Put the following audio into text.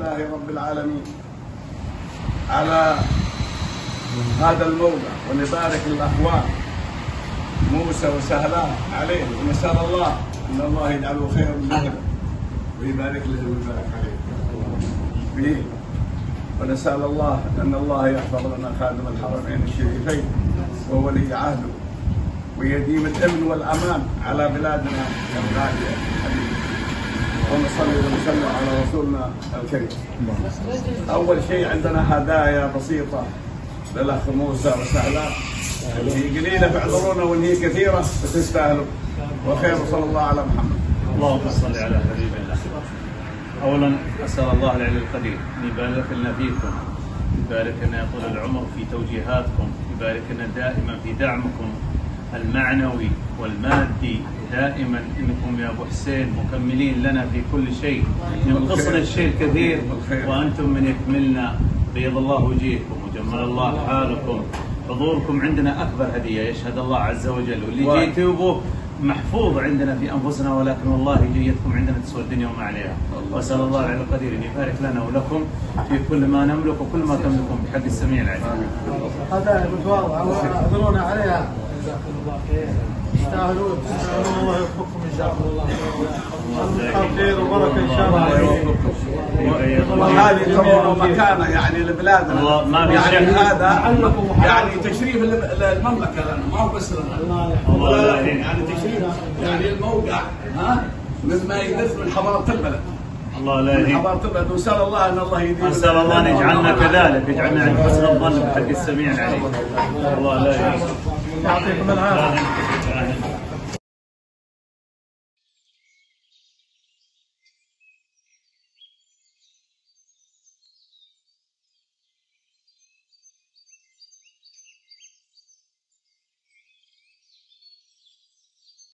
لله رب العالمين على هذا الموضع، ونبارك الأخوان موسى وسهلان عليه، ونسأل الله أن الله يجعله خيرا من ذلك ويبارك له ويبارك عليه. ونسأل الله أن الله يحفظ لنا خادم الحرمين الشريفين وولي عهده، ويديم الأمن والأمان على بلادنا الغالية الحبيبة. ونصلي ونسلم على رسولنا الكريم. أول شيء عندنا هدايا بسيطة للأخ موسى وسهلان، هي قليلة فاعذرونا وإن هي كثيرة فتستاهلوا، وخير صلى الله على محمد. اللهم صل على حبيب الله. أولا أسأل الله العلي القدير أن يبارك لنا فيكم، يبارك لنا يطول العمر في توجيهاتكم، يبارك لنا دائما في دعمكم المعنوي والمادي، دائما انكم يا ابو حسين مكملين لنا في كل شيء، ينقصنا الشيء الكثير وانتم من يكملنا. بيض الله وجيهكم وجمل الله حالكم. حضوركم عندنا اكبر هديه يشهد الله عز وجل، واللي جيتوا به محفوظ عندنا في انفسنا، ولكن والله جيتكم عندنا تسوى الدنيا وما عليها. واسال الله العلي القدير ان يبارك لنا ولكم في كل ما نملك وكل ما تملكون بحق السميع العليم. هذا متواضع واعذرونا عليها. جزاكم الله خير. تستاهلون الله يوفقكم ان شاء الله. خير وبركه ان شاء الله. وهذه ترون مكانه يعني لبلادنا، يعني هذا يعني تشريف للمملكه لنا، ما هو بس لنا، يعني تشريف يعني الموقع مما يلف من حضاره البلد. الله لا يهديك. حضاره البلد، ونسال الله ان الله يهدينا. نسال الله ان يجعلنا كذلك، يجعلنا عند حسن الظن بحق السميع العليم. الله لا يهديك. يعطيكم العافيه.